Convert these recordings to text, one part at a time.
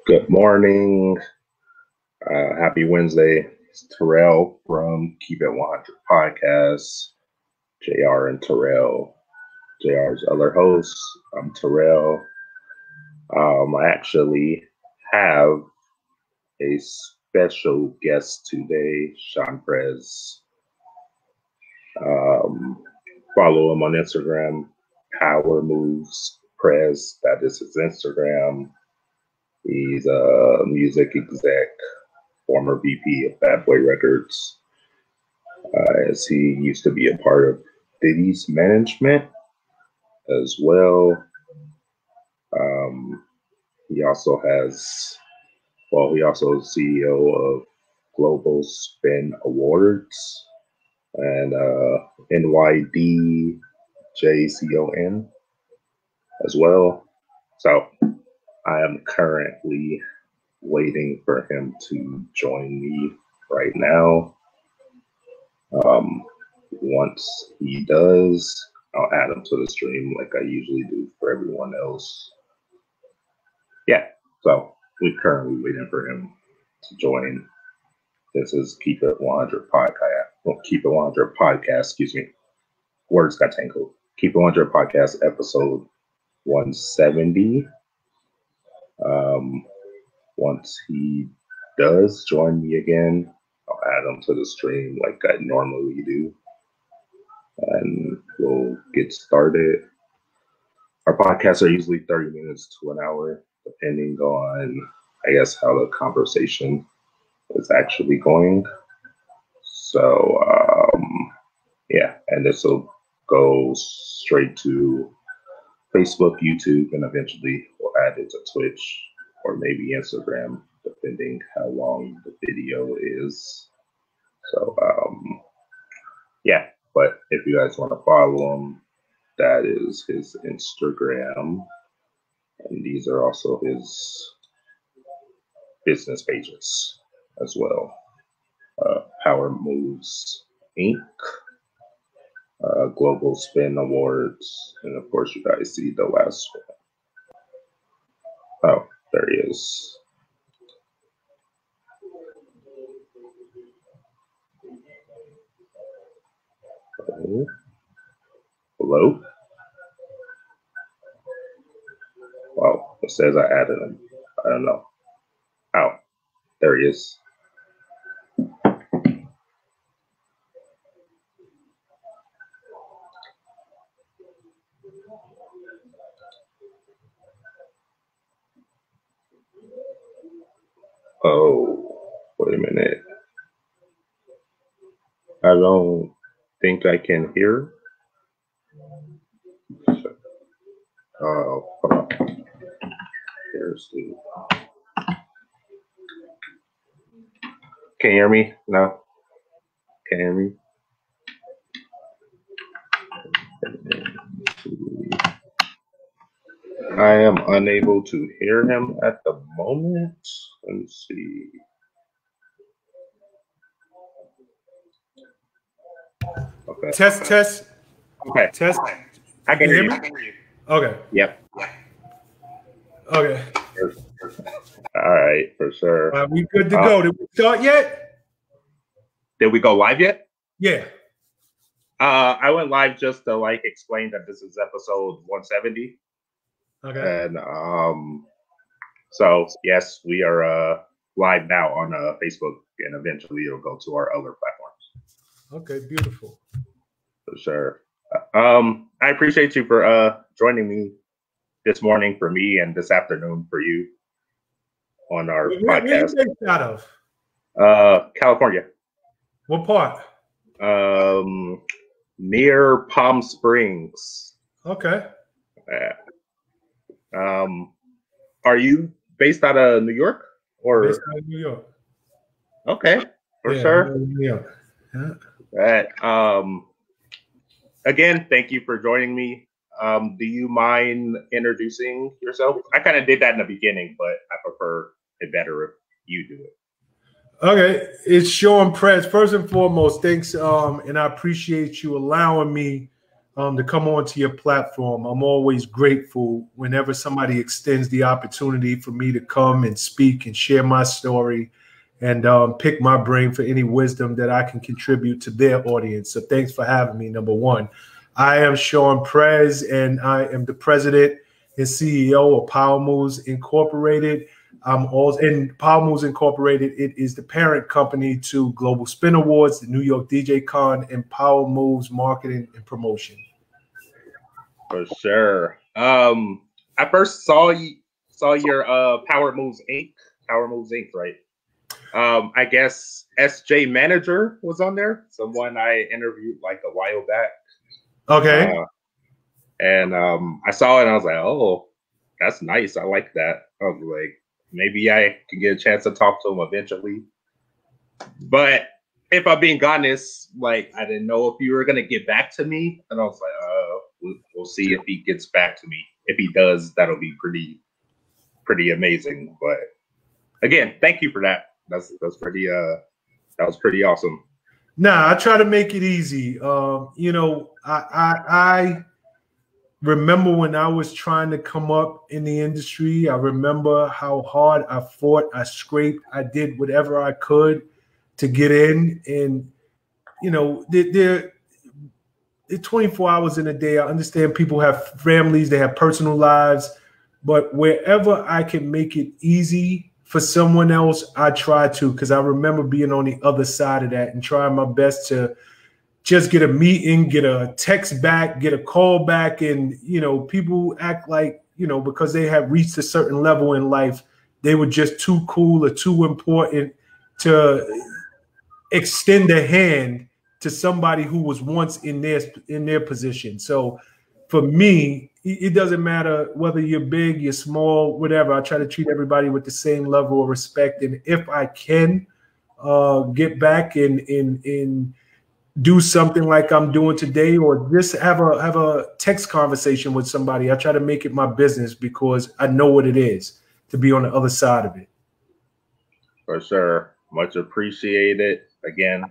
Good morning. Happy Wednesday. It's Terrell from Keep It 100 Podcast. JR and Terrell. JR's other host. I'm Terrell. I actually have a special guest today, Shawn Prez. Follow him on Instagram, Power Moves Prez. That is his Instagram. He's a music exec, former VP of Bad Boy Records, as he used to be a part of Diddy's management as well. He also is CEO of Global Spin Awards and NYDJCON as well. So I am currently waiting for him to join me right now. Once he does, I'll add him to the stream like I usually do for everyone else. Yeah, so we're currently waiting for him to join. This is Keep It 100 Podcast. Well, Keep It 100 Podcast, excuse me. Words got tangled. Keep It 100 Podcast, episode 170. Once he does join me again, I'll add him to the stream like I normally do. And we'll get started. Our podcasts are usually 30 minutes to an hour, depending on, I guess, how the conversation is actually going. So, yeah, and this will go straight to Facebook, YouTube, and eventually we'll add it to Twitch or maybe Instagram, depending how long the video is. So, yeah, but if you guys want to follow him, that is his Instagram. And these are also his business pages as well. Power Moves Inc., Global Spin Awards, and of course you guys see the last one. Oh, there he is. Oh. Hello? Well, it says I added him. I don't know. Oh, there he is. Oh, wait a minute. I don't think I can hear. Oh, hold on. Here's the. Can you hear me? No? Can you hear me? I am unable to hear him at the moment. Let me see. Okay. Test. Okay. Test. I can hear you. Okay. Yep. Okay. All right, for sure. We good to go. Did we start yet? Did we go live yet? Yeah. I went live just to explain that this is episode 170. Okay. And so yes, we are live now on Facebook, and eventually it'll go to our other platforms. Okay, beautiful. For sure. I appreciate you for joining me this morning for me and this afternoon for you on our podcast. Where are you based out of? California. What part? Near Palm Springs. Okay. Are you based out of New York or? Based out of New York. Okay, for sure. New York. Yeah. Right. Again, thank you for joining me. Do you mind introducing yourself? I kind of did that in the beginning, but I prefer it better if you do it. Okay, it's Shawn Prez. First and foremost, thanks, and I appreciate you allowing me to come onto your platform. I'm always grateful whenever somebody extends the opportunity for me to come and speak and share my story and pick my brain for any wisdom that I can contribute to their audience. So thanks for having me, number one. I am Shawn Prez, and I am the president and CEO of Power Moves Incorporated. I'm also in Power Moves Incorporated. It is the parent company to Global Spin Awards, the New York DJ Con, and Power Moves Marketing and Promotion. For sure. I first saw your Power Moves Inc., right? I guess SJ Manager was on there. Someone I interviewed like a while back. Okay. And I saw it and I was like, oh, that's nice. I like that. I was like, maybe I can get a chance to talk to him eventually. But if I'm being honest, like, I didn't know if you were going to get back to me. And I was like, we'll see if he gets back to me. If he does, that'll be pretty amazing. But again, thank you for that. That was pretty awesome. Nah, I try to make it easy. You know, I remember when I was trying to come up in the industry. I remember how hard I fought, I scraped, I did whatever I could to get in. And, you know, they're 24 hours in a day. I understand people have families, they have personal lives, but wherever I can make it easy for someone else, I try to, because I remember being on the other side of that and trying my best to just get a meeting, get a text back, get a call back. And, you know, people act like, you know, because they have reached a certain level in life, they were just too cool or too important to extend a hand to somebody who was once in their position. So for me, it doesn't matter whether you're big, you're small, whatever. I try to treat everybody with the same level of respect. And if I can get back and do something like I'm doing today, or just have a text conversation with somebody, I try to make it my business because I know what it is to be on the other side of it. For sure. Much appreciated. Again,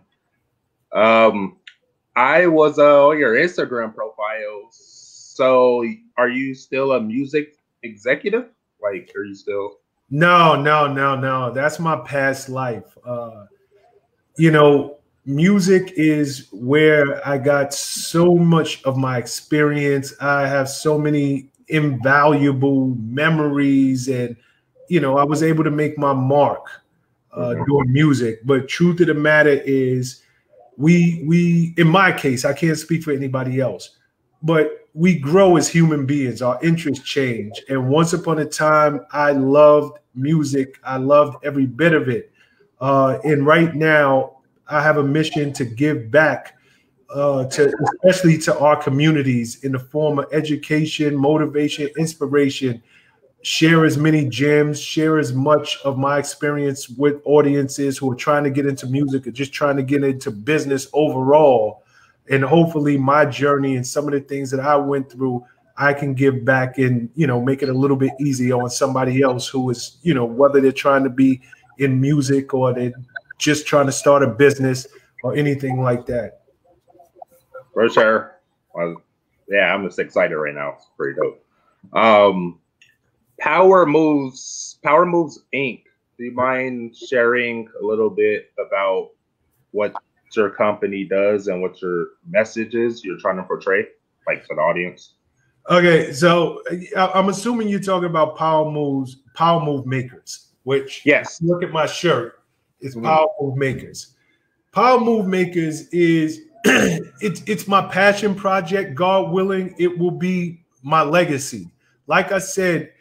I was on your Instagram profile. So are you still a music executive? Like, are you still? No. That's my past life. You know, music is where I got so much of my experience. I have so many invaluable memories, and, you know, I was able to make my mark doing music. But truth of the matter is, we in my case, I can't speak for anybody else, but we grow as human beings. Our interests change. And once upon a time, I loved music. I loved every bit of it. And right now, I have a mission to give back especially to our communities in the form of education, motivation, inspiration, share as many gems, share as much of my experience with audiences who are trying to get into music or just trying to get into business overall. And hopefully my journey and some of the things that I went through, I can give back and, you know, make it a little bit easier on somebody else who is, you know, whether they're trying to be in music or they're just trying to start a business or anything like that. For sure. Well, yeah, I'm just excited right now. It's pretty dope. Power Moves Inc. Do you mind sharing a little bit about what your company does and what your message is you're trying to portray, like, to the audience? Okay, so I'm assuming you're talking about Power Move Makers, which, yes, look at my shirt, it's Power Move Makers. Power Move Makers is it's my passion project. God willing, it will be my legacy. Like I said,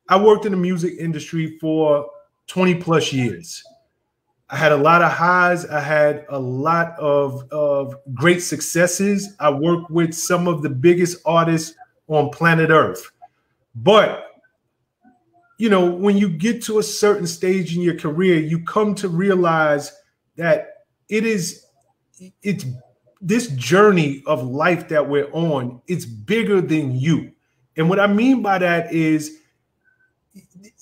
I worked in the music industry for 20 plus years. I had a lot of highs. I had a lot of great successes. I worked with some of the biggest artists on planet Earth. But, you know, when you get to a certain stage in your career, you come to realize that it's this journey of life that we're on. It's bigger than you. And what I mean by that is,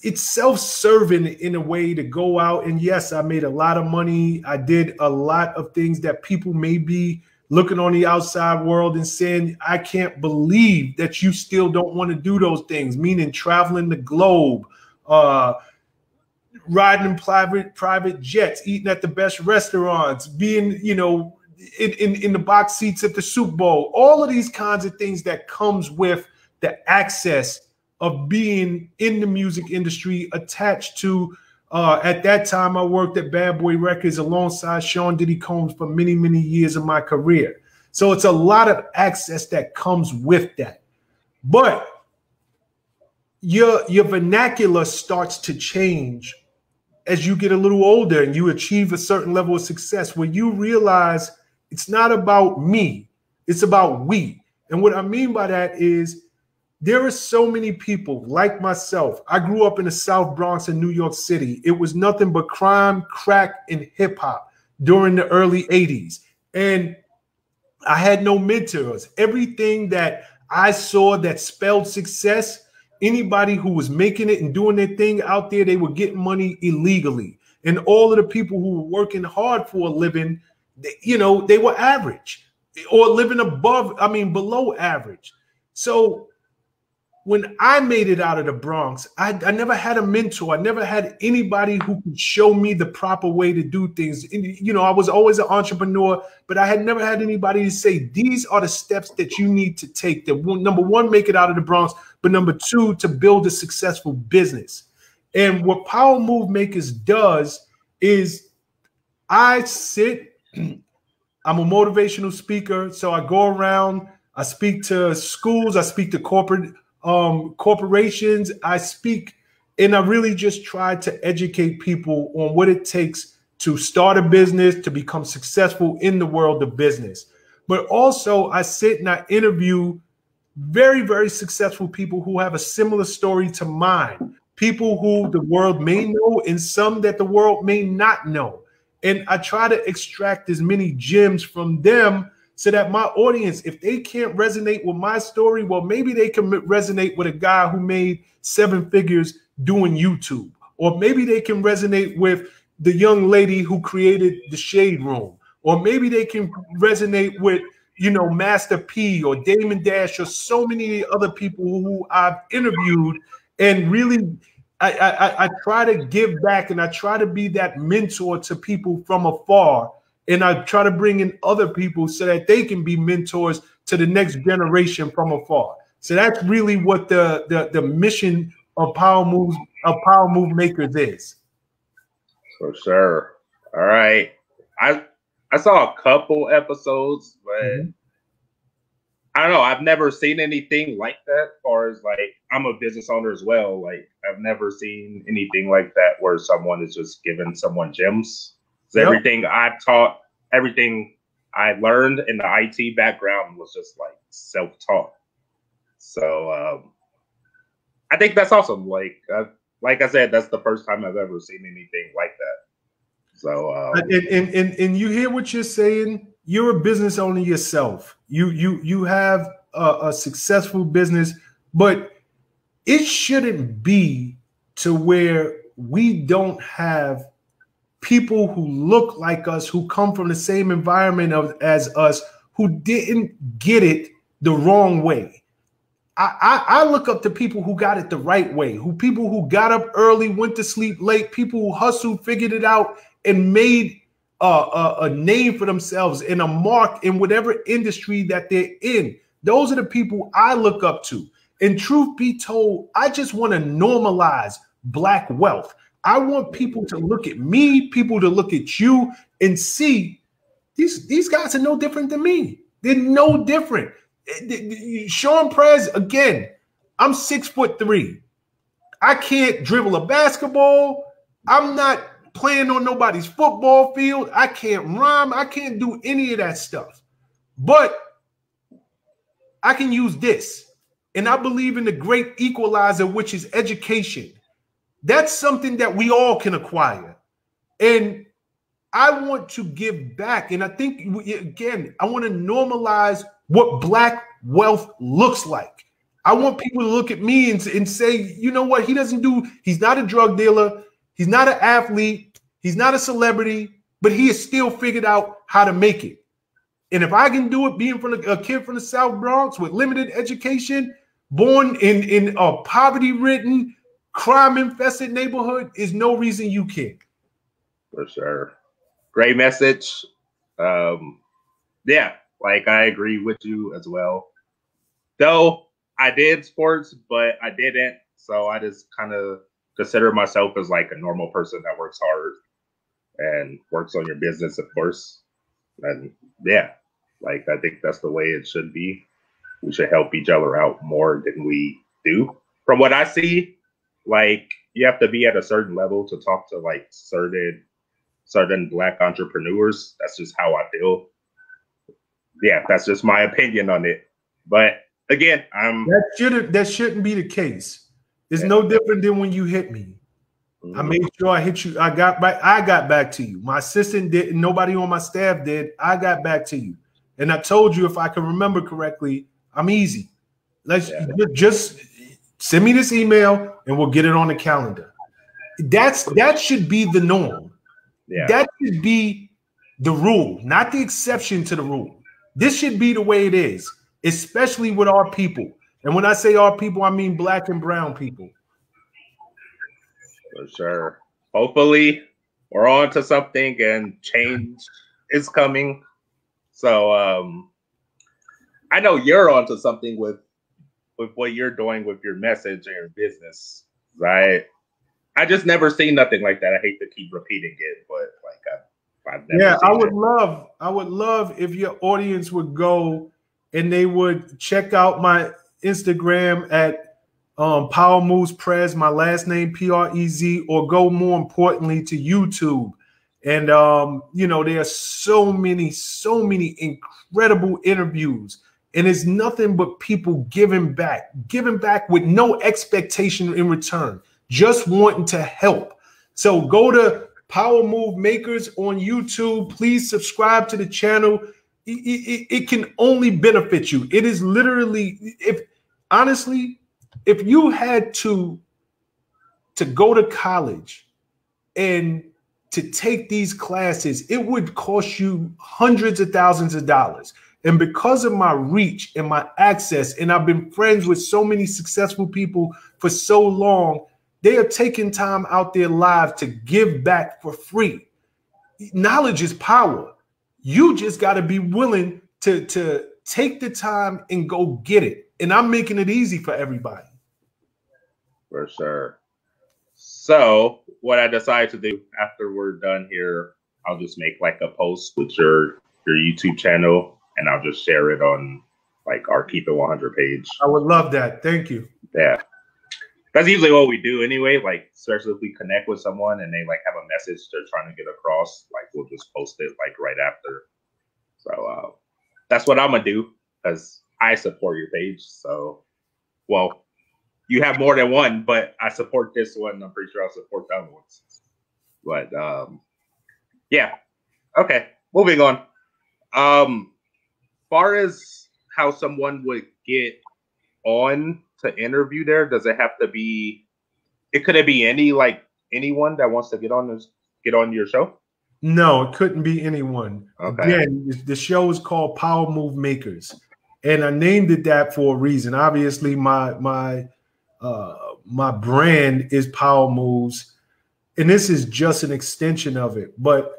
it's self-serving in a way to go out. And yes, I made a lot of money. I did a lot of things that people may be looking on the outside world and saying, I can't believe that you still don't want to do those things, meaning traveling the globe, riding in private jets, eating at the best restaurants, being, you know, in the box seats at the Super Bowl, all of these kinds of things that comes with the access of being in the music industry, attached to, at that time, I worked at Bad Boy Records alongside Sean Diddy Combs for many, many years of my career. So it's a lot of access that comes with that. But your vernacular starts to change as you get a little older and you achieve a certain level of success, where you realize it's not about me, it's about we. And what I mean by that is there are so many people like myself. I grew up in the South Bronx in New York City. It was nothing but crime, crack, and hip hop during the early 80s. And I had no mentors. Everything that I saw that spelled success, anybody who was making it and doing their thing out there, they were getting money illegally. And all of the people who were working hard for a living, you know, they were average or living below average. So when I made it out of the Bronx, I never had a mentor. I never had anybody who could show me the proper way to do things. And, you know, I was always an entrepreneur, but I had never had anybody to say, these are the steps that you need to take. That number one, make it out of the Bronx, but number two, to build a successful business. And what Power Move Makers does is I sit, I'm a motivational speaker. So I go around, I speak to schools, I speak to corporations, I speak, and I really just try to educate people on what it takes to start a business, to become successful in the world of business. But also I sit and I interview very, very successful people who have a similar story to mine, people who the world may know and some that the world may not know. And I try to extract as many gems from them so that my audience, if they can't resonate with my story, well, maybe they can resonate with a guy who made 7 figures doing YouTube. Or maybe they can resonate with the young lady who created the Shade Room. Or maybe they can resonate with, you know, Master P or Damon Dash or so many other people who I've interviewed. And really, I try to give back, and I try to be that mentor to people from afar. And I try to bring in other people so that they can be mentors to the next generation from afar. So that's really what the mission of Power Move Makers is. For sure. All right. I saw a couple episodes, but I don't know. I've never seen anything like that. As far as, like, I'm a business owner as well. Like, I've never seen anything like that where someone is just giving someone gems. Yep. Everything I've taught, everything I learned in the IT background was just like self-taught. So I think that's awesome. Like I said, that's the first time I've ever seen anything like that. So and you hear what you're saying. You're a business owner yourself. You have a successful business, but it shouldn't be to where we don't have people who look like us, who come from the same environment as us, who didn't get it the wrong way. I look up to people who got it the right way, people who got up early, went to sleep late, people who hustled, figured it out, and made a name for themselves and a mark in whatever industry that they're in. Those are the people I look up to. And truth be told, I just want to normalize Black wealth. I want people to look at me, people to look at you and see these guys are no different than me. They're no different. Shawn Prez, again, I'm 6'3". I can't dribble a basketball. I'm not playing on nobody's football field. I can't rhyme. I can't do any of that stuff. But I can use this. And I believe in the great equalizer, which is education. That's something that we all can acquire. And I want to give back. And I think, again, I want to normalize what Black wealth looks like. I want people to look at me and say, you know what? He's not a drug dealer. He's not an athlete. He's not a celebrity, but he has still figured out how to make it. And if I can do it, being from a kid from the South Bronx with limited education, born in a poverty-ridden, crime-infested neighborhood, is no reason you can't. For sure. Great message. Yeah, like I agree with you as well. Though I did sports, but I didn't. So I just kind of consider myself as like a normal person that works hard and works on your business, of course. And yeah, like I think that's the way it should be. We should help each other out more than we do. From what I see, like you have to be at a certain level to talk to like certain Black entrepreneurs. That's just how I feel. Yeah, that's just my opinion on it. But again, that shouldn't be the case. It's no different than when you hit me. Mm-hmm. I made sure I hit you. I got back to you. My assistant didn't. Nobody on my staff did. I got back to you, and I told you, if I can remember correctly, I'm easy. Just send me this email, and we'll get it on the calendar. That should be the norm. Yeah. That should be the rule, not the exception to the rule. This should be the way it is, especially with our people. And when I say our people, I mean Black and brown people. For sure. Hopefully, we're on to something and change is coming. So I know you're on to something with what you're doing with your message and your business, right? I just never seen nothing like that. I hate to keep repeating it, but like I've never seen I would love if your audience would go and they would check out my Instagram at Power Moves Prez, my last name Prez, or go more importantly to YouTube. And there are so many incredible interviews. And it's nothing but people giving back with no expectation in return, just wanting to help. So go to Power Move Makers on YouTube. Please subscribe to the channel. It can only benefit you. It is literally, if you had to go to college and to take these classes, it would cost you hundreds of thousands of dollars. And because of my reach and my access, and I've been friends with so many successful people for so long, they are taking time out their lives to give back for free. Knowledge is power. You just got to be willing to take the time and go get it. And I'm making it easy for everybody. For sure. So what I decided to do after we're done here, I'll just make like a post with your YouTube channel, and I'll just share it on like our Keep It 100 page. I would love that. Thank you. Yeah. That's usually what we do anyway, like especially if we connect with someone and they like have a message they're trying to get across, like we'll just post it like right after. So that's what I'm gonna do, because I support your page. So, well, you have more than one, but I support this one. I'm pretty sure I'll support the other ones. But yeah. Okay, moving on. Far as how someone would get on to interview there, does it have to be, could it be anyone that wants to get on your show? No, it couldn't be anyone. Okay. Again, the show is called Power Move Makers, and I named it that for a reason. Obviously, my brand is Power Moves, and this is just an extension of it. But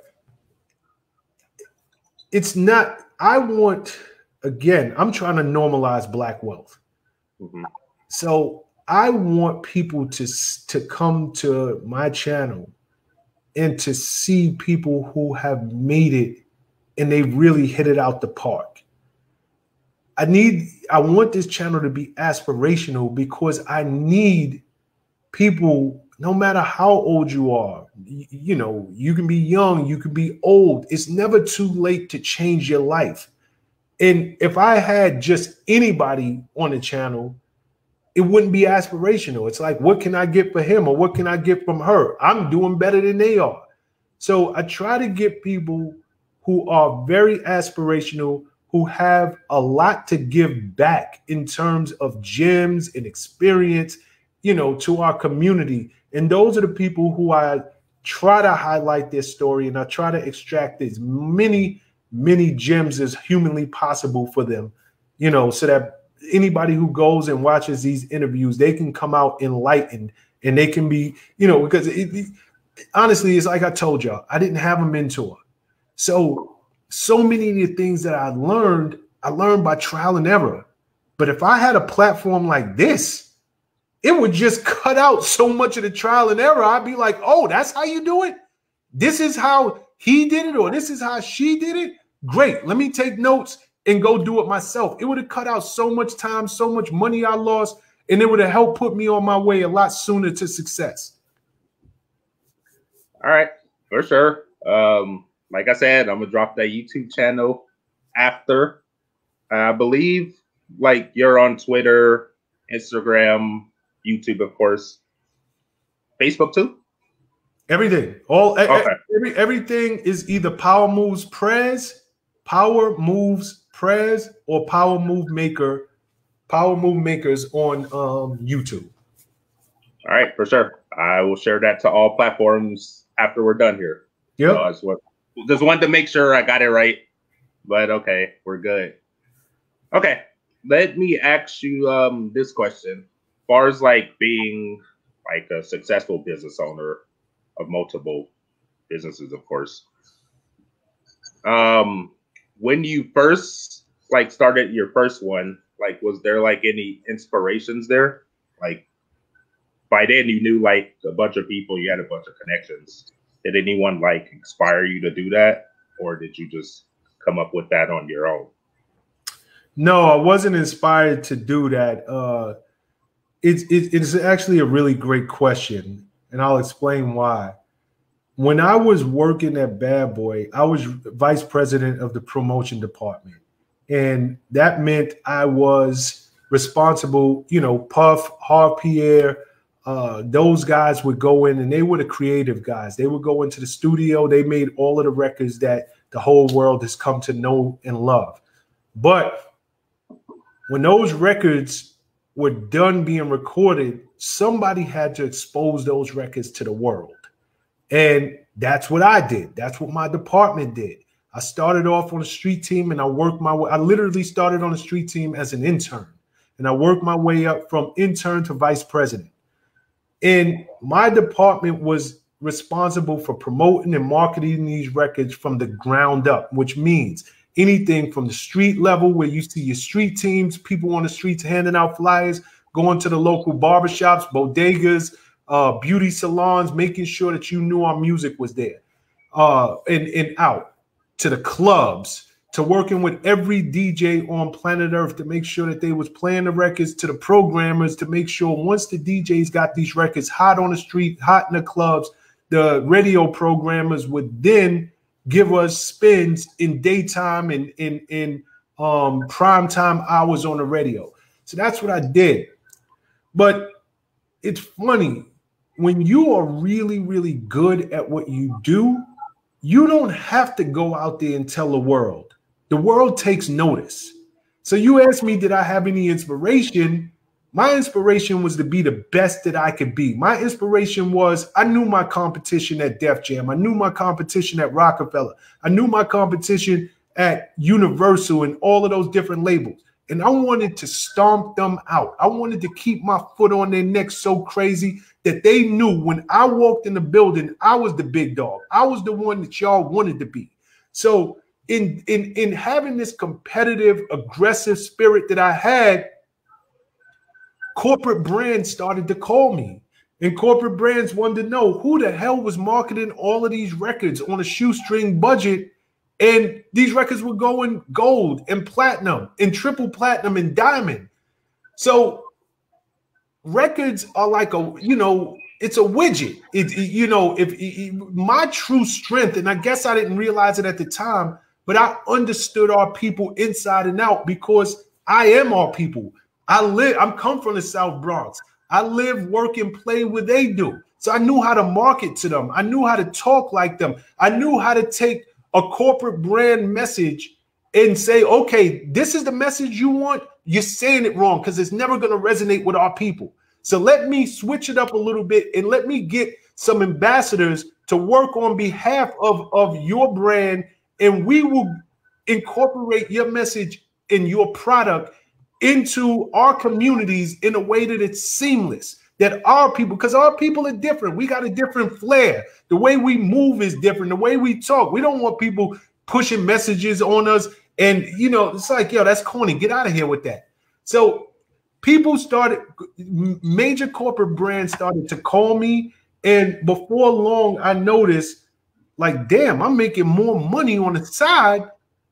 it's not. I'm trying to normalize Black wealth. Mm-hmm. So I want people to come to my channel and to see people who have made it and they really hit it out the park. I want this channel to be aspirational, because I need people, no matter how old you are, you can be young, you can be old. It's never too late to change your life. And if I had just anybody on the channel, it wouldn't be aspirational. It's like, what can I get for him, or what can I get from her? I'm doing better than they are. So I try to get people who are very aspirational, who have a lot to give back in terms of gems and experience, to our community. And those are the people who I try to highlight their story, and I try to extract as many many gems as humanly possible for them, you know, so that anybody who goes and watches these interviews, they can come out enlightened and they can be, you know, because honestly, it's like I told y'all, I didn't have a mentor. So many of the things that I learned by trial and error. But if I had a platform like this, it would just cut out so much of the trial and error. I'd be like, oh, that's how you do it? This is how he did it, or this is how she did it? Great. Let me take notes and go do it myself. It would have cut out so much time, so much money I lost, and it would have helped put me on my way a lot sooner to success. All right, for sure. Like I said, I'm gonna drop that YouTube channel after. I believe like you're on Twitter, Instagram, YouTube, of course, Facebook too. Everything, everything is either Power Moves Prez, or Power Move Maker, Power Move Makers on YouTube. All right, for sure. I will share that to all platforms after we're done here. Yeah. So just wanted to make sure I got it right, but okay, we're good. Okay, let me ask you this question. As far as like being like a successful business owner of multiple businesses, of course. When you first like started your first one, like was there like any inspirations there? Like by then you knew like a bunch of people, you had a bunch of connections. Did anyone like inspire you to do that, or did you just come up with that on your own? No, I wasn't inspired to do that. It's actually a really great question, and I'll explain why. When I was working at Bad Boy, I was vice president of the promotion department. And that meant I was responsible, you know, Puff, Harv Pierre, those guys would go in, and they were the creative guys. They would go into the studio. They made all of the records that the whole world has come to know and love. But when those records were done being recorded, somebody had to expose those records to the world. And that's what I did. That's what my department did. I started off on a street team, and I worked my way. I literally started on a street team as an intern, and I worked my way up from intern to vice president. And my department was responsible for promoting and marketing these records from the ground up, which means anything from the street level where you see your street teams, people on the streets handing out flyers, going to the local barbershops, bodegas, beauty salons, making sure that you knew our music was there, and out to the clubs, to working with every DJ on planet Earth to make sure that they was playing the records, to the programmers to make sure once the DJs got these records hot on the street, hot in the clubs, the radio programmers would then give us spins in daytime and in prime time hours on the radio. So that's what I did. But it's funny, when you are really, really good at what you do, you don't have to go out there and tell the world. The world takes notice. So you asked me, did I have any inspiration? My inspiration was to be the best that I could be. My inspiration was, I knew my competition at Def Jam. I knew my competition at Rockefeller. I knew my competition at Universal and all of those different labels. And I wanted to stomp them out. I wanted to keep my foot on their neck so crazy that they knew when I walked in the building, I was the big dog. I was the one that y'all wanted to be. So in having this competitive, aggressive spirit that I had, corporate brands started to call me. And corporate brands wanted to know who the hell was marketing all of these records on a shoestring budget. And these records were going gold and platinum and triple platinum and diamond. So records are like a, you know, it's a widget. You know, my true strength, and I guess I didn't realize it at the time, but I understood our people inside and out because I am our people. I'm come from the South Bronx. I live, work, and play where they do. So I knew how to market to them. I knew how to talk like them. I knew how to take a corporate brand message and say, okay, this is the message you want. You're saying it wrong because it's never going to resonate with our people. So let me switch it up a little bit and let me get some ambassadors to work on behalf of your brand. And we will incorporate your message and your product into our communities in a way that it's seamless, that our people, because our people are different. We got a different flair. The way we move is different. The way we talk. We don't want people pushing messages on us. And, you know, it's like, yo, that's corny. Get out of here with that. So people started, major corporate brands started to call me. And before long, I noticed, like, damn, I'm making more money on the side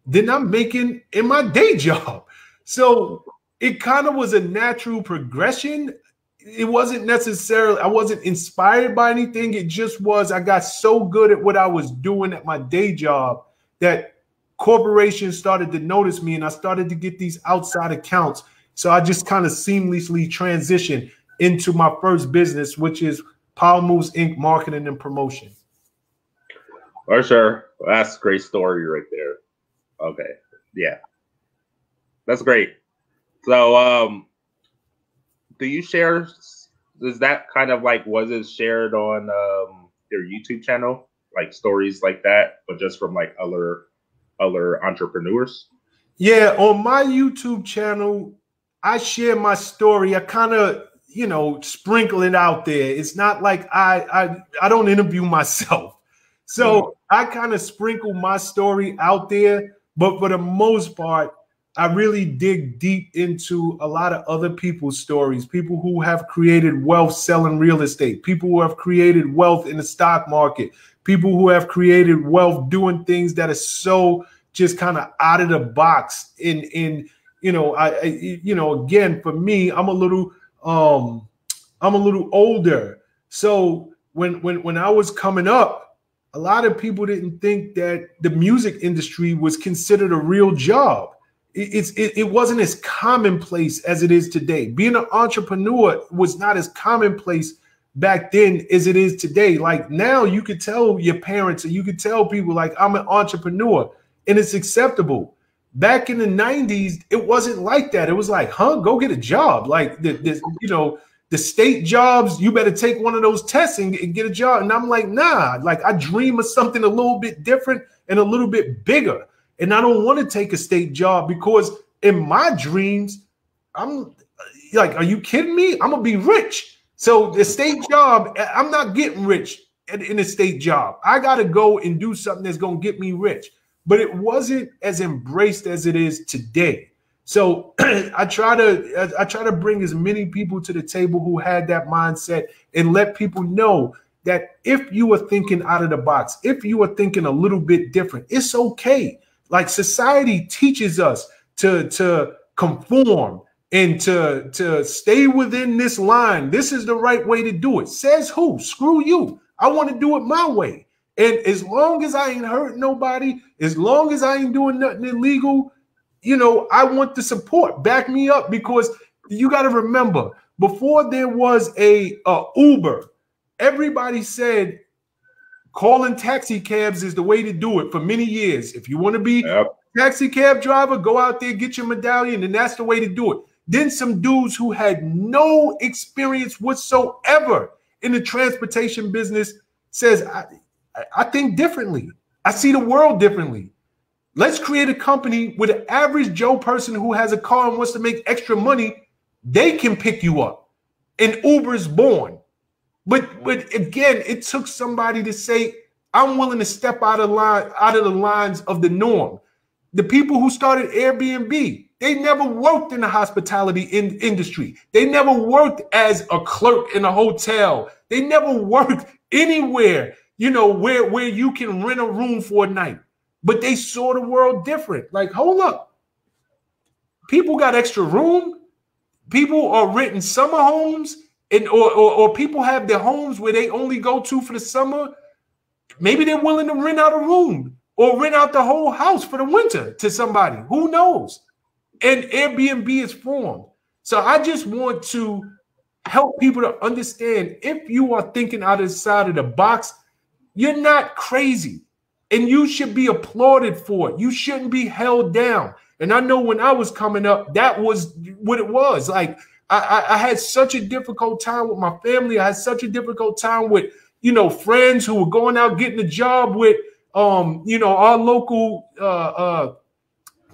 than I'm making in my day job. So it kind of was a natural progression. It wasn't necessarily, I wasn't inspired by anything. It just was, I got so good at what I was doing at my day job that corporations started to notice me, and I started to get these outside accounts. So I just kind of seamlessly transitioned into my first business, which is Power Moves Inc. Marketing and Promotion. For sure. That's a great story right there. Okay. Yeah. That's great. So, do you share, is that kind of like, was it shared on your YouTube channel, like stories like that, but just from like other entrepreneurs? Yeah, on my YouTube channel, I share my story. I kind of, you know, sprinkle it out there. It's not like I don't interview myself. So I kind of sprinkle my story out there, but for the most part, I really dig deep into a lot of other people's stories, people who have created wealth selling real estate, people who have created wealth in the stock market, people who have created wealth doing things that are so just kind of out of the box. In you know, again, for me, I'm a little older. So when I was coming up, a lot of people didn't think that the music industry was considered a real job. It wasn't as commonplace as it is today. Being an entrepreneur was not as commonplace back then as it is today. Like now you could tell your parents, or you could tell people like, I'm an entrepreneur, and it's acceptable. Back in the 90s, it wasn't like that. It was like, go get a job. Like the state jobs, you better take one of those tests and get a job. And I'm like, nah, like I dream of something a little bit different and a little bit bigger. And I don't want to take a state job because in my dreams, I'm like, are you kidding me? I'm going to be rich. So the state job, I'm not getting rich in a state job. I got to go and do something that's going to get me rich. But it wasn't as embraced as it is today. So I try to bring as many people to the table who had that mindset and let people know that if you are thinking out of the box, if you are thinking a little bit different, it's okay. Like society teaches us to conform and to stay within this line. This is the right way to do it. Says who? Screw you. I want to do it my way. And as long as I ain't hurt nobody, as long as I ain't doing nothing illegal, you know, I want the support. Back me up, because you got to remember, before there was a Uber, everybody said calling taxi cabs is the way to do it for many years. If you want to be a taxi cab driver, go out there, get your medallion, and that's the way to do it. Then some dudes who had no experience whatsoever in the transportation business says, I think differently. I see the world differently. Let's create a company with an average Joe person who has a car and wants to make extra money. They can pick you up, and Uber's born. But again, it took somebody to say, I'm willing to step out of the lines of the norm. The people who started Airbnb, they never worked in the hospitality industry. They never worked as a clerk in a hotel. They never worked anywhere, you know, where you can rent a room for a night. But they saw the world different. Like, hold up. People got extra room. People are renting summer homes, and or people have their homes where they only go to for the summer. Maybe they're willing to rent out a room or rent out the whole house for the winter to somebody. Who knows? And Airbnb is formed. So I just want to help people to understand, if you are thinking outside of the box, you're not crazy. And you should be applauded for it. You shouldn't be held down. And I know when I was coming up, that was what it was. Like, I had such a difficult time with my family. I had such a difficult time with, you know, friends who were going out getting a job with, you know, our local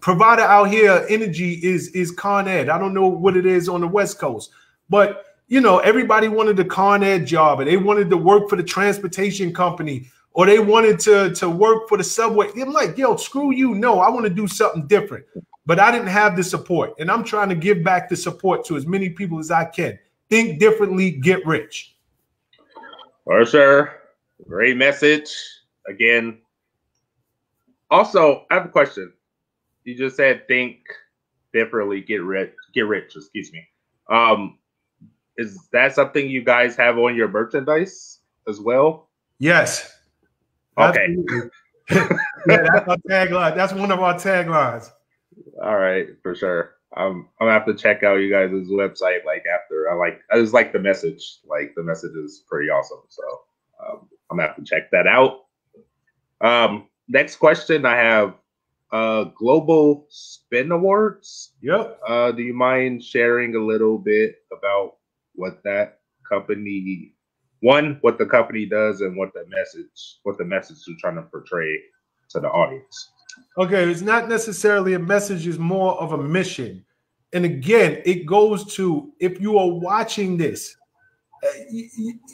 provider out here, energy is Con Ed. I don't know what it is on the West Coast, but you know, everybody wanted the Con Ed job, and they wanted to work for the transportation company, or they wanted to work for the subway. I'm like, yo, screw you. No, I want to do something different. But I didn't have the support, and I'm trying to give back the support to as many people as I can. Think differently, get rich. For sure. Great message. Again. Also, I have a question. You just said think differently, get rich, excuse me. Is that something you guys have on your merchandise as well? Yes. Okay. Yeah, that's our tagline. That's one of our taglines. All right, for sure. I'm gonna have to check out you guys' website after. I just like the message. Like the message is pretty awesome. So I'm gonna have to check that out. Next question I have Global Spin Awards. Yep. Do you mind sharing a little bit about what that company, what the company does, and what the message you're trying to portray to the audience? Okay, it's not necessarily a message, it's more of a mission. And again, it goes to, if you are watching this,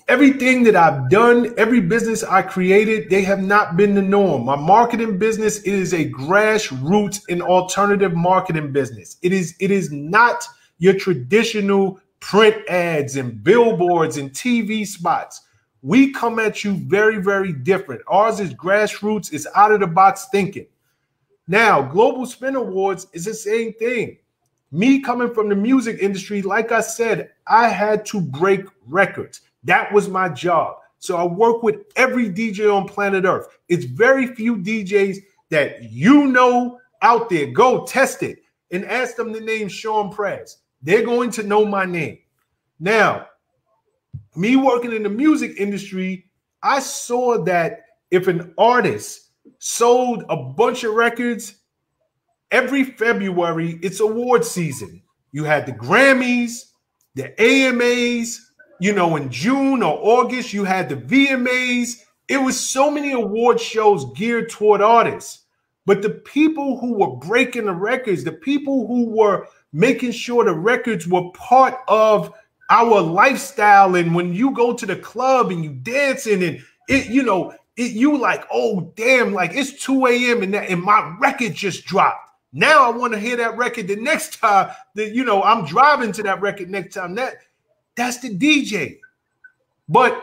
everything that I've done, every business I created, they have not been the norm. My marketing business is a grassroots and alternative marketing business. It is not your traditional print ads and billboards and TV spots. We come at you very, very different. Ours is grassroots, it's out of the box thinking. Now, Global Spin Awards is the same thing. Me coming from the music industry, like I said, I had to break records. That was my job. So I work with every DJ on planet Earth. It's very few DJs that you know out there. Go test it and ask them the name Shawn Prez. They're going to know my name. Now, me working in the music industry, I saw that if an artist sold a bunch of records, every February, it's award season. You had the Grammys, the AMAs, you know, in June or August, you had the VMAs. It was so many award shows geared toward artists. But the people who were breaking the records, the people who were making sure the records were part of our lifestyle, and when you go to the club and you dancing and it, you know, you like, oh, damn, like it's 2 a.m. and my record just dropped. Now I want to hear that record the next time that, you know, I'm driving to that record next time. That's the DJ. But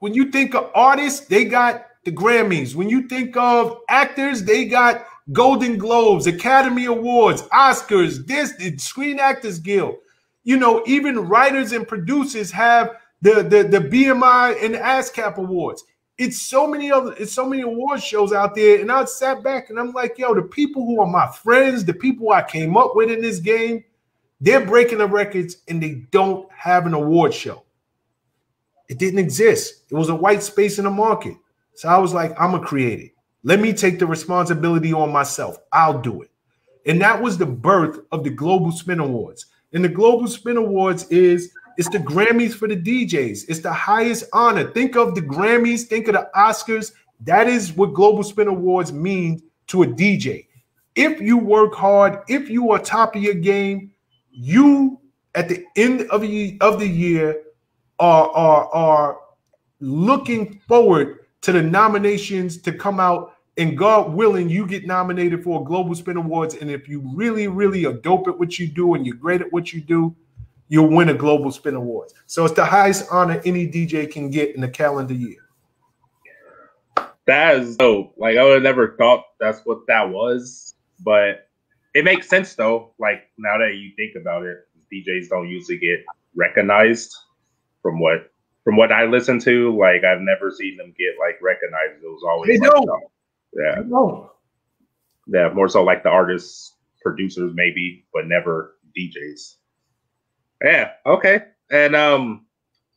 when you think of artists, they got the Grammys. When you think of actors, they got Golden Globes, Academy Awards, Oscars, the Screen Actors Guild. You know, even writers and producers have the BMI and the ASCAP Awards. It's so many award shows out there, and I sat back and I'm like, yo, the people who are my friends, the people I came up with in this game, they're breaking the records and they don't have an award show. It didn't exist. It was a white space in the market. So I was like, I'm gonna create it. Let me take the responsibility on myself. I'll do it. And that was the birth of the Global Spin Awards. And the Global Spin Awards it's the Grammys for the DJs. It's the highest honor. Think of the Grammys, think of the Oscars. That is what Global Spin Awards means to a DJ. If you work hard, if you are top of your game, you at the end of the year are looking forward to the nominations to come out, and God willing, you get nominated for a Global Spin Awards. And if you really, really are dope at what you do and you're great at what you do, you'll win a Global Spin Awards. So it's the highest honor any DJ can get in a calendar year. That is dope. Like, I would have never thought that's what that was, but it makes sense though. Like, now that you think about it, DJs don't usually get recognized from what I listen to. Like, I've never seen them get like recognized. It was always yeah, more so like the artists, producers maybe, but never DJs. Yeah, okay. And as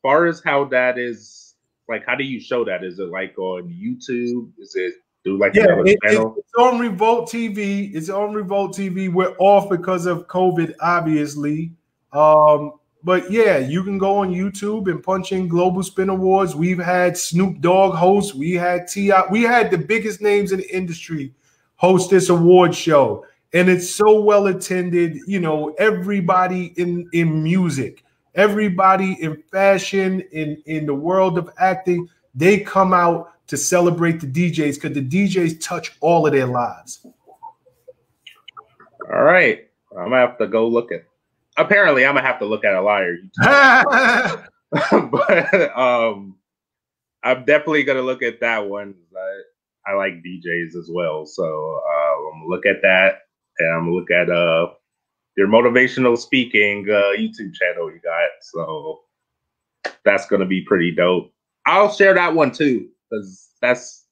far as how that is, like, how do you show that? Is it like on YouTube? Is it through like another channel? It's on Revolt TV. It's on Revolt TV. We're off because of COVID, obviously. But yeah, you can go on YouTube and punch in Global Spin Awards. We've had Snoop Dogg host. We had T.I. We had the biggest names in the industry host this award show, and it's so well attended. You know, everybody in music, everybody in fashion, in the world of acting, they come out to celebrate the DJs because the DJs touch all of their lives. All right, I'm gonna have to go look at. Apparently, I'm gonna have to look at a liar. But I'm definitely gonna look at that one. I like DJs as well, so I'm gonna look at that, and I'm gonna look at your motivational speaking YouTube channel you got. So that's gonna be pretty dope. I'll share that one too, because that's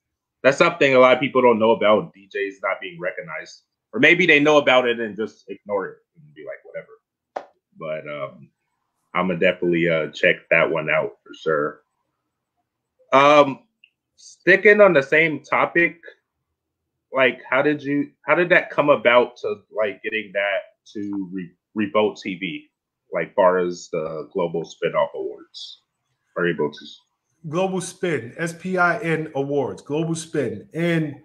something a lot of people don't know about DJs not being recognized, or maybe they know about it and just ignore it and be like whatever. But I'm gonna definitely check that one out for sure. Sticking on the same topic, like how did that come about to like getting that to Revolt TV, like far as the Global Spinoff Awards are able to? Global Spin, SPIN Awards, Global Spin. And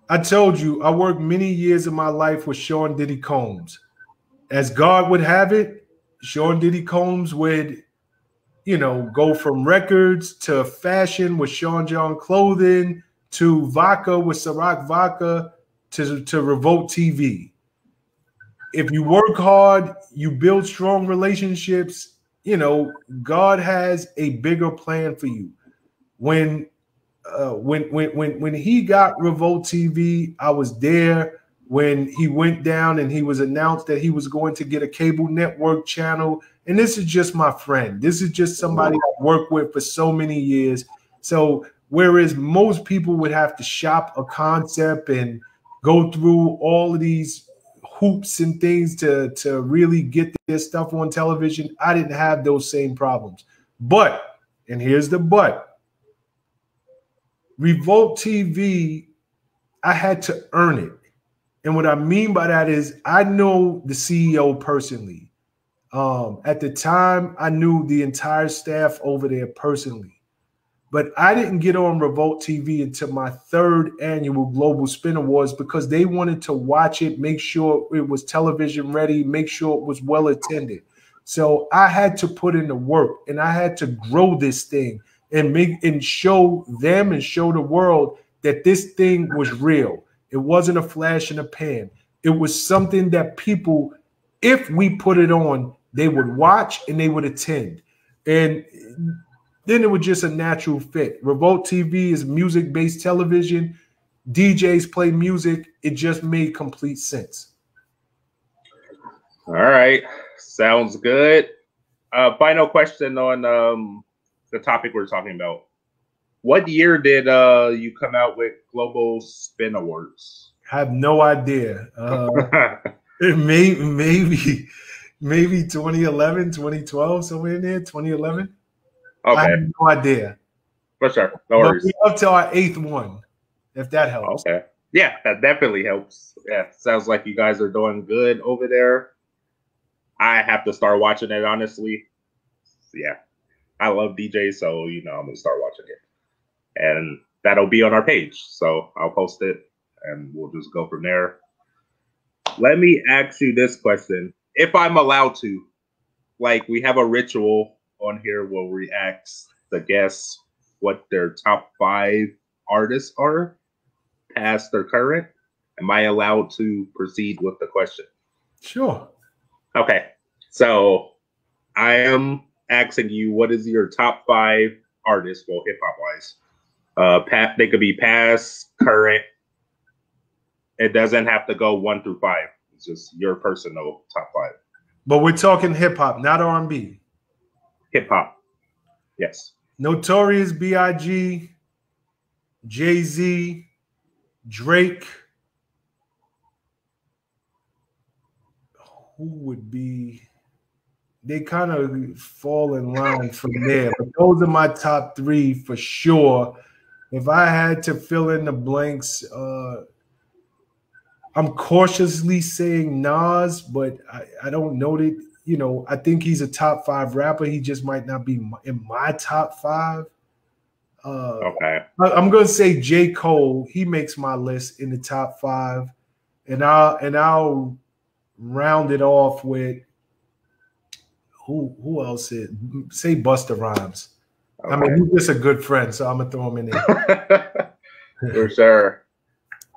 I told you, I worked many years of my life with Sean Diddy Combs. As God would have it, Sean Diddy Combs would, you know, go from records to fashion with Sean John Clothing to vodka with Ciroc Vodka to Revolt TV. If you work hard, you build strong relationships, you know, God has a bigger plan for you. When he got Revolt TV, I was there when he went down and he was announced that he was going to get a cable network channel. And this is just my friend. This is just somebody I worked with for so many years. So whereas most people would have to shop a concept and go through all of these hoops and things to really get their stuff on television, I didn't have those same problems. But, and here's the but, Revolt TV, I had to earn it. And what I mean by that is I know the CEO personally. At the time, I knew the entire staff over there personally. But I didn't get on Revolt TV until my third annual Global Spin Awards because they wanted to watch it, make sure it was television ready, make sure it was well attended. So I had to put in the work and I had to grow this thing and show them and show the world that this thing was real. It wasn't a flash in a pan. It was something that people, if we put it on, they would watch and they would attend. And then it was just a natural fit. Revolt TV is music-based television. DJs play music. It just made complete sense. All right. Sounds good. Final question on the topic we're talking about. What year did you come out with Global Spin Awards? I have no idea. Maybe 2011, 2012, somewhere in there, 2011. Okay. I have no idea. For sure. No worries. But we're up to our 8th one, if that helps. Okay. Yeah, that definitely helps. Yeah, sounds like you guys are doing good over there. I have to start watching it, honestly. Yeah. I love DJs, so, you know, I'm going to start watching it. And that'll be on our page. So I'll post it and we'll just go from there. Let me ask you this question. If I'm allowed to, like we have a ritual on here where we ask the guests what their top 5 artists are, past or current. Am I allowed to proceed with the question? Sure. Okay. So I am asking you, what is your top 5 artists, well, hip-hop wise? They could be past, current. It doesn't have to go 1 through 5. It's just your personal top 5. But we're talking hip hop, not R&B. Hip hop, yes. Notorious B.I.G., Jay-Z, Drake. Who would be? They kind of fall in line from there. But those are my top 3 for sure. If I had to fill in the blanks, I'm cautiously saying Nas, but I don't know that, you know, I think he's a top 5 rapper. He just might not be in my top 5. Okay. I'm going to say J. Cole. He makes my list in the top 5, and I'll round it off with who else? Say Busta Rhymes. Okay. I mean, he's just a good friend, so I'm gonna throw him in there. For sure.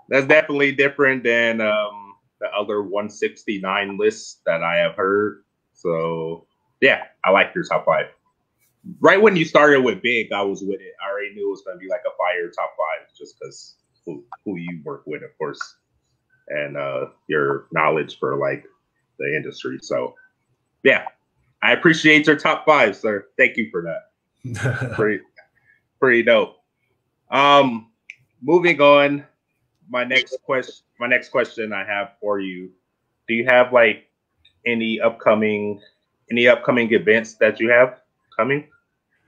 That's definitely different than the other 169 lists that I have heard. So yeah, I like your top 5. Right when you started with Big, I was with it. I already knew it was going to be like a fire top 5 just because who you work with, of course, and your knowledge for like the industry. So yeah, I appreciate your top 5, sir. Thank you for that. Pretty dope. Moving on. My next question I have for you: do you have like any upcoming events that you have coming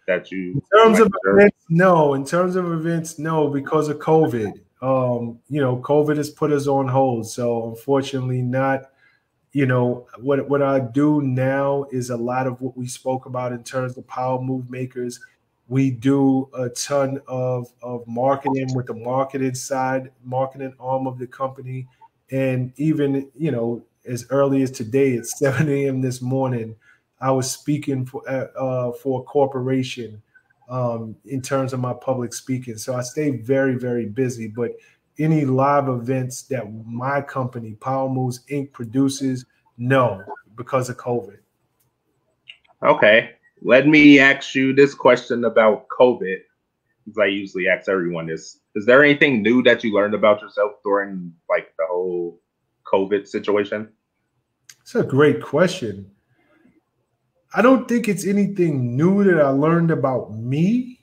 that you? In terms of events, no. In terms of events, no, because of COVID. COVID has put us on hold, so unfortunately, not. What I do now is a lot of what we spoke about in terms of power move makers. We do a ton of marketing with the marketing arm of the company. And even, as early as today at 7 a.m. this morning, I was speaking for a corporation in terms of my public speaking. So I stay very, very busy. But any live events that my company, Power Moves Inc., produces, no, because of COVID. Okay. Let me ask you this question about COVID, because I usually ask everyone this. Is there anything new that you learned about yourself during like the whole COVID situation? It's a great question. I don't think it's anything new that I learned about me,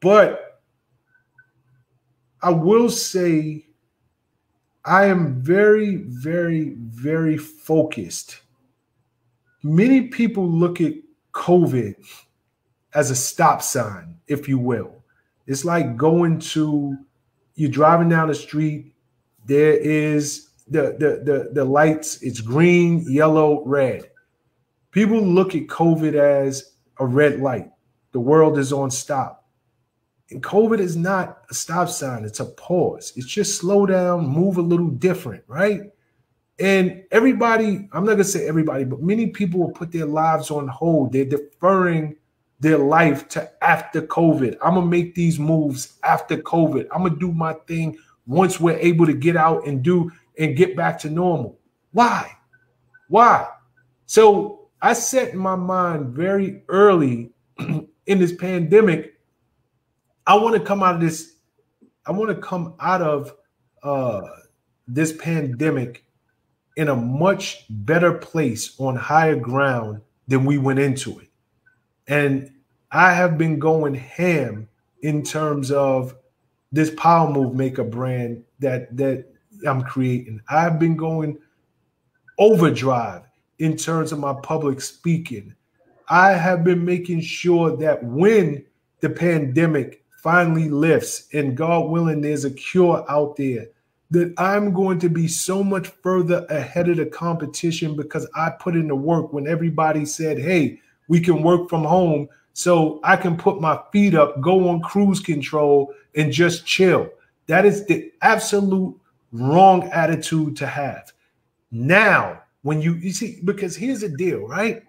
but I will say I am very, very, very focused. Many people look at COVID as a stop sign, if you will. It's like you're driving down the street, there is the lights, it's green, yellow, red. People look at COVID as a red light. The world is on stop. And COVID is not a stop sign, it's a pause. It's just slow down, move a little different, right? And everybody, I'm not going to say everybody, but many people will put their lives on hold. They're deferring their life to after COVID. I'm going to make these moves after COVID. I'm going to do my thing once we're able to get out and get back to normal. Why? So I set in my mind very early in this pandemic, I want to come out of this. I want to come out of this pandemic in a much better place on higher ground than we went into it. And I have been going ham in terms of this Power Move Maker brand that I'm creating. I've been going overdrive in terms of my public speaking. I have been making sure that when the pandemic finally lifts and God willing, there's a cure out there, that I'm going to be so much further ahead of the competition because I put in the work when everybody said, hey, we can work from home. So I can put my feet up, go on cruise control and just chill. That is the absolute wrong attitude to have. Now, when you see, because here's the deal, right?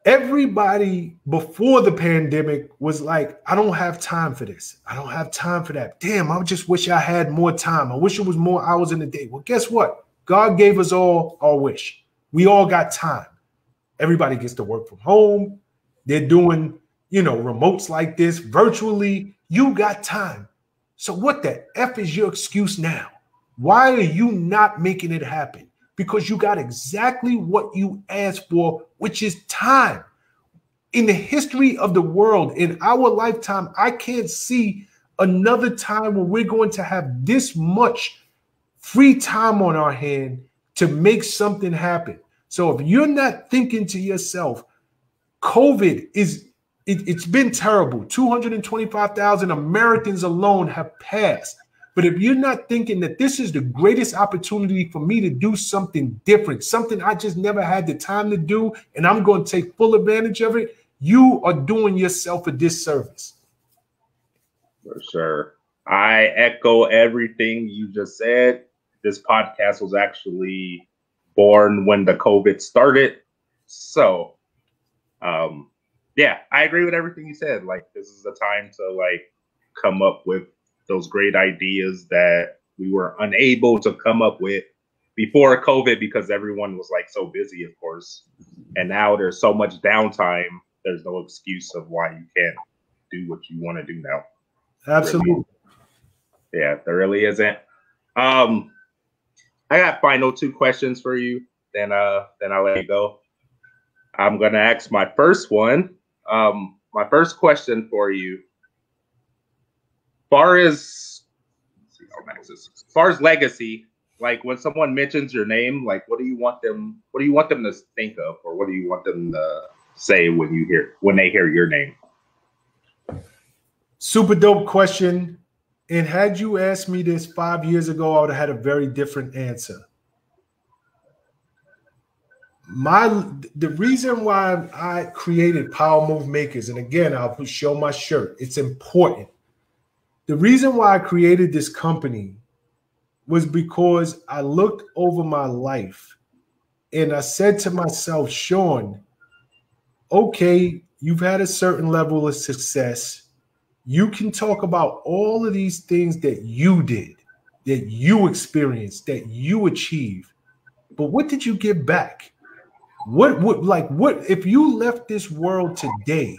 Everybody before the pandemic was like, I don't have time for this. I don't have time for that. Damn, I just wish I had more time. I wish it was more hours in the day. Well, guess what? God gave us all our wish. We all got time. Everybody gets to work from home. They're doing, remotes like this virtually. You got time. So what the F is your excuse now? Why are you not making it happen? Because you got exactly what you asked for, which is time. In the history of the world, in our lifetime, I can't see another time when we're going to have this much free time on our hand to make something happen. So if you're not thinking to yourself, COVID it's been terrible. 225,000 Americans alone have passed. But if you're not thinking that this is the greatest opportunity for me to do something different, something I just never had the time to do, and I'm going to take full advantage of it, you are doing yourself a disservice. For sure. I echo everything you just said. This podcast was actually born when the COVID started. So, yeah, I agree with everything you said. Like, this is the time to like come up with those great ideas that we were unable to come up with before COVID because everyone was like so busy, of course. And now there's so much downtime. There's no excuse of why you can't do what you want to do now. Absolutely. Really. Yeah, there really isn't. I got final 2 questions for you. Then I'll let you go. I'm gonna ask my first one. My first question for you, far as legacy, like when someone mentions your name, like what do you want them to think of, or what do you want them to say when they hear your name? Super dope question. And had you asked me this 5 years ago, I would have had a very different answer. The reason why I created Power Move Makers, and again, I'll show my shirt, it's important. The reason why I created this company was because I looked over my life and I said to myself, Shawn, okay, you've had a certain level of success. You can talk about all of these things that you did, that you experienced, that you achieved. But what did you give back? What if you left this world today,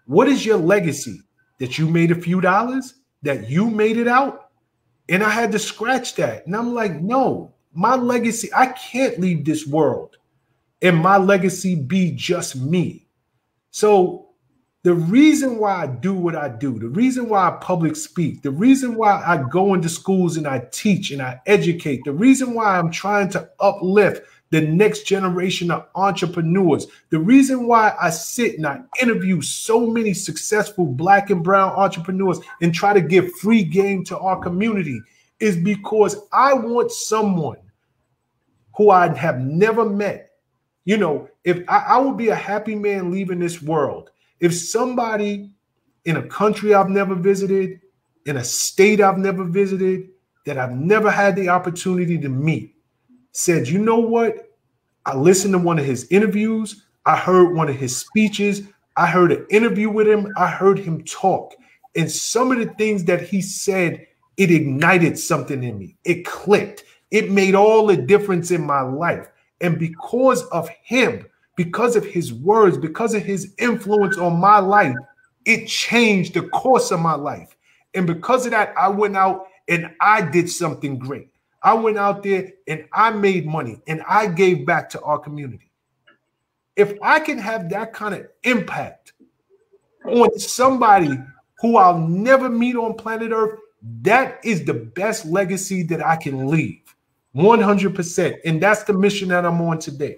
what is your legacy? That you made a few dollars, that you made it out? And I had to scratch that. And I'm like, no, my legacy, I can't leave this world and my legacy be just me. So the reason why I do what I do, the reason why I public speak, the reason why I go into schools and I teach and I educate, the reason why I'm trying to uplift the next generation of entrepreneurs, the reason why I sit and I interview so many successful Black and brown entrepreneurs and try to give free game to our community is because I want someone who I have never met. You know, if I would be a happy man leaving this world if somebody in a country I've never visited, in a state I've never visited, that I've never had the opportunity to meet, said, you know what? I listened to one of his interviews. I heard one of his speeches. I heard an interview with him. I heard him talk. And some of the things that he said, it ignited something in me. It clicked. It made all the difference in my life. And because of him, because of his words, because of his influence on my life, it changed the course of my life. And because of that, I went out and I did something great. I went out there and I made money and I gave back to our community. If I can have that kind of impact on somebody who I'll never meet on planet Earth, that is the best legacy that I can leave. 100%. And that's the mission that I'm on today.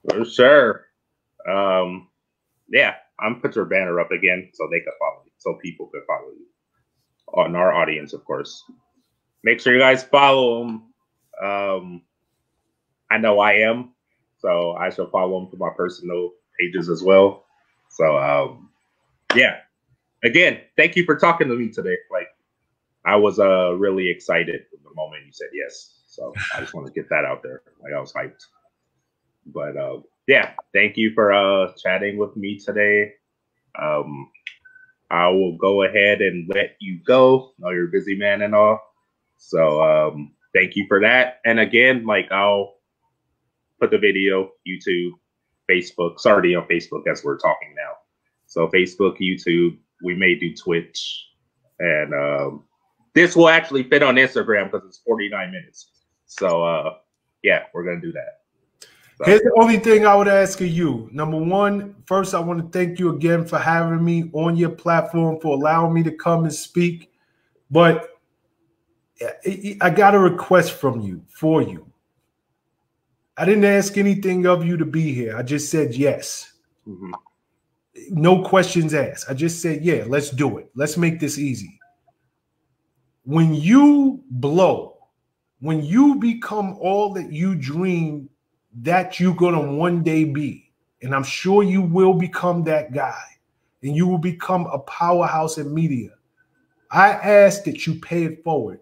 For sure. Yeah, I'm put your banner up again so they could follow you, so people could follow you. On our audience, of course. Make sure you guys follow them. I know I am, so I shall follow them to my personal pages as well. So, yeah. Again, thank you for talking to me today. Like, I was really excited the moment you said yes. So I just want to get that out there. Like, I was hyped. But yeah, thank you for chatting with me today. I will go ahead and let you go. I know you're a busy man and all. So thank you for that. And again, like, I'll put the video, YouTube, Facebook. It's already on Facebook as we're talking now. So Facebook, YouTube, we may do Twitch. And this will actually fit on Instagram because it's 49 minutes. So yeah, we're going to do that. So. Here's the only thing I would ask of you. Number one, first, I want to thank you again for having me on your platform, for allowing me to come and speak. But I got a request from you, for you. I didn't ask anything of you to be here. I just said yes. Mm-hmm. No questions asked. I just said, yeah, let's do it. Let's make this easy. When you blow, when you become all that you dream that you're going to one day be, And I'm sure you will become that guy, and you will become a powerhouse in media. I ask that you pay it forward,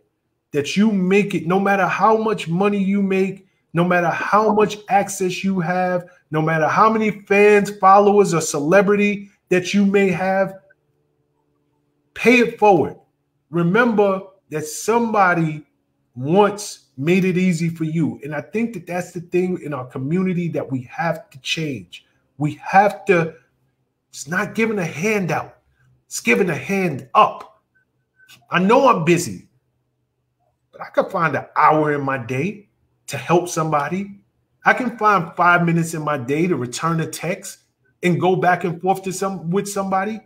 that you make it, no matter how much money you make, no matter how much access you have, no matter how many fans, followers, or celebrity that you may have, pay it forward. Remember that somebody once made it easy for you. And I think that that's the thing in our community that we have to change. We have to, it's not giving a handout, it's giving a hand up. I know I'm busy, but I could find an hour in my day to help somebody. I can find 5 minutes in my day to return a text and go back and forth to with somebody.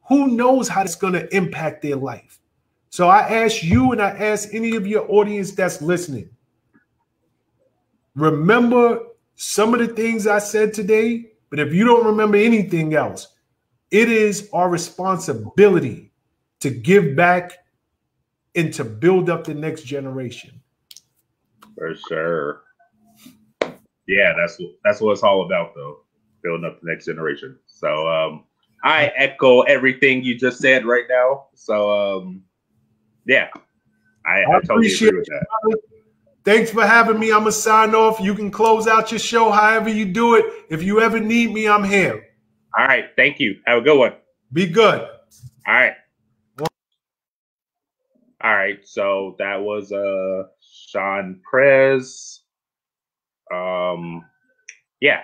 Who knows how it's going to impact their life? So I ask you, and I ask any of your audience that's listening, remember some of the things I said today, but if you don't remember anything else, it is our responsibility to give back and to build up the next generation. For sure. Yeah, that's what it's all about, though. Building up the next generation. So I echo everything you just said right now. So yeah, I totally agree with that. Thanks for having me. I'm gonna sign off. You can close out your show however you do it. If you ever need me, I'm here. All right. Thank you. Have a good one. Be good. All right. All right. So that was Shawn Prez. Yeah.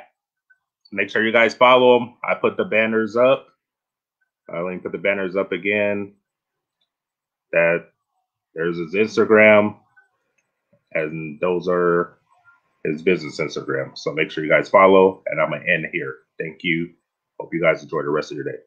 Make sure you guys follow him. I put the banners up. Let me put the banners up again. That there's his Instagram, and those are his business Instagram. So make sure you guys follow, and I'm gonna end here. Thank you. Hope you guys enjoy the rest of your day.